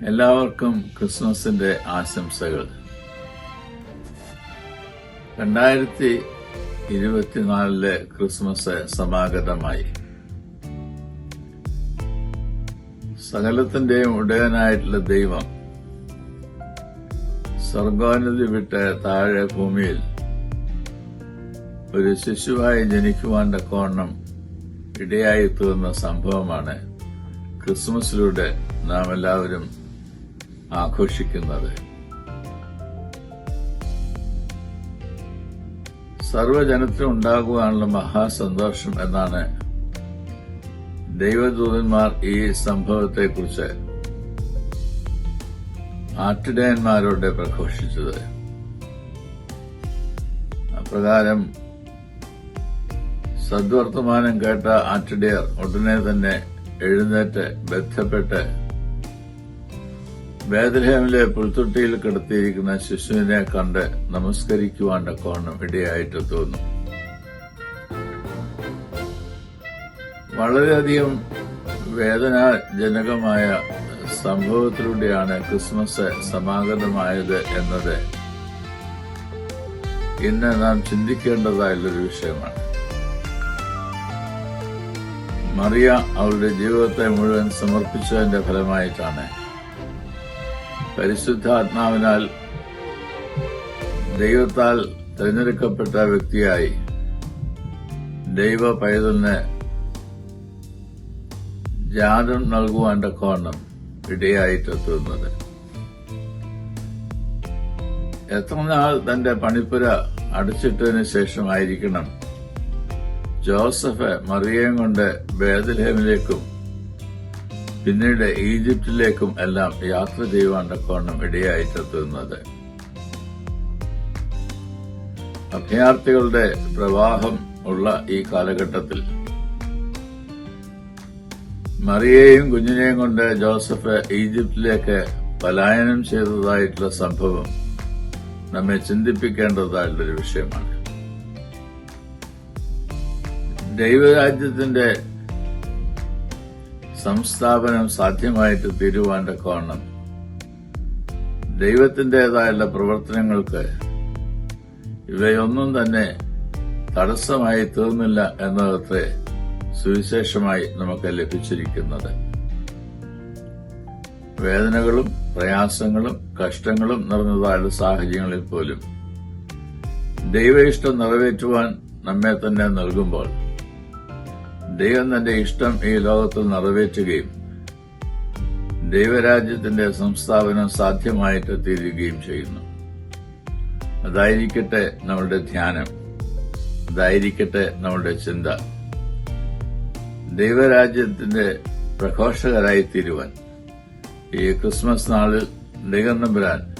എല്ലാവർക്കും ക്രിസ്മസിന്റെ ആശംസകൾ. 2024 ക്രിസ്മസ് സമാഗതമായി. സകലത്തിന്റെയും ഉടയനായിട്ടുള്ള ദൈവം സ്വർഗോന്നതി വിട്ട് താഴെ ഭൂമിയിൽ ഒരു ശിശുവായി ജനിക്കുവാൻ തക്കവണ്ണം ഇടയായി തീർന്ന സംഭവമാണ് ക്രിസ്മസിലൂടെ നാം എല്ലാവരും ആഘോഷിക്കുന്നത്. സർവ്വജനത്തിനും ഉണ്ടാകുവാനുള്ള മഹാസന്തോഷം എന്നാണ് ദൈവദൂതന്മാർ ഈ സംഭവത്തെക്കുറിച്ച് ആട്ടിടയന്മാരോട് പ്രഘോഷിച്ചത്. അപ്രകാരം സദ്വർത്തമാനം കേട്ട ആട്ടിടയർ ഉടനെ തന്നെ എഴുന്നേറ്റ് ബന്ധപ്പെട്ട് ബേത്ലഹേമിലെ പുൽത്തൊട്ടിയിൽ കിടത്തിയിരിക്കുന്ന ശിശുവിനെ കണ്ട് നമസ്കരിക്കുവാൻ തക്കവണ്ണം ഇടയായിട്ട് തോന്നും. വളരെയധികം വേദനാജനകമായ സംഭവത്തിലൂടെയാണ് ക്രിസ്മസ് സമാഗതമായത് എന്നത് ഇന്ന് നാം ചിന്തിക്കേണ്ടതായുള്ളൊരു വിഷയമാണ്. മറിയ അവളുടെ ജീവിതത്തെ മുഴുവൻ സമർപ്പിച്ചതിന്റെ ഫലമായിട്ടാണ് പരിശുദ്ധാത്മാവിനാൽ ദൈവത്താൽ തിരഞ്ഞെടുക്കപ്പെട്ട വ്യക്തിയായി ദൈവ പൈതലിന് ജാതം നൽകുവാൻ തക്കവണ്ണം ഇടയായിട്ടെത്തുന്നത്. എത്ര നാൾ തന്റെ പണിപ്പുര അടച്ചിട്ടതിനു ശേഷമായിരിക്കണം ജോസഫ് മറിയയും കൊണ്ട് ബേത്ലഹേമിലേക്കും പിന്നീട് ഈജിപ്തിലേക്കും എല്ലാം യാത്ര ചെയ്യുവാൻ തക്കവണ്ണം ഇടയായിട്ടെത്തുന്നത്. അഭയാർത്ഥികളുടെ പ്രവാഹം ഉള്ള ഈ കാലഘട്ടത്തിൽ മറിയയെയും കുഞ്ഞിനെയും കൊണ്ട് ജോസഫ് ഈജിപ്തിലേക്ക് പലായനം ചെയ്തതായിട്ടുള്ള സംഭവം നമ്മെ ചിന്തിപ്പിക്കേണ്ടതായിട്ടുള്ളൊരു വിഷയമാണ്. ദൈവരാജ്യത്തിന്റെ സംസ്ഥാപനം സാധ്യമായിട്ട് തീരുവാൻ തക്കവണ്ണം ദൈവത്തിന്റേതായുള്ള പ്രവർത്തനങ്ങൾക്ക് ഇവയൊന്നും തന്നെ തടസ്സമായി തീർന്നില്ല എന്നതത്രേ സുവിശേഷമായി നമുക്ക് ലഭിച്ചിരിക്കുന്നത്. വേദനകളും പ്രയാസങ്ങളും കഷ്ടങ്ങളും നിറഞ്ഞതായുള്ള സാഹചര്യങ്ങളിൽ പോലും ദൈവ ഇഷ്ടം നിറവേറ്റുവാൻ നമ്മെ തന്നെ നൽകുമ്പോൾ ദൈവം തന്റെ ഇഷ്ടം ഈ ലോകത്തിൽ നിറവേറ്റുകയും ദൈവരാജ്യത്തിന്റെ സംസ്ഥാപനം സാധ്യമായിട്ട് തീരുകയും ചെയ്യുന്നു. അതായിരിക്കട്ടെ നമ്മളുടെ ധ്യാനം, അതായിരിക്കട്ടെ നമ്മളുടെ ചിന്ത. ദൈവരാജ്യത്തിന്റെ പ്രഘോഷകരായി തീരുവാൻ ഈ ക്രിസ്മസ് നാളിൽ ദൈവം തമ്പുരാൻ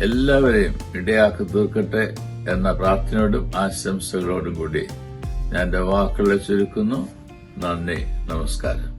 എല്ലാവരെയും ഇടയാക്കി തീർക്കട്ടെ എന്ന പ്രാർത്ഥനയോടും ആശംസകളോടും കൂടി ഞാൻ എന്റെ വാക്കുകളെ ചുരുക്കുന്നു. നന്ദി, നമസ്കാരം.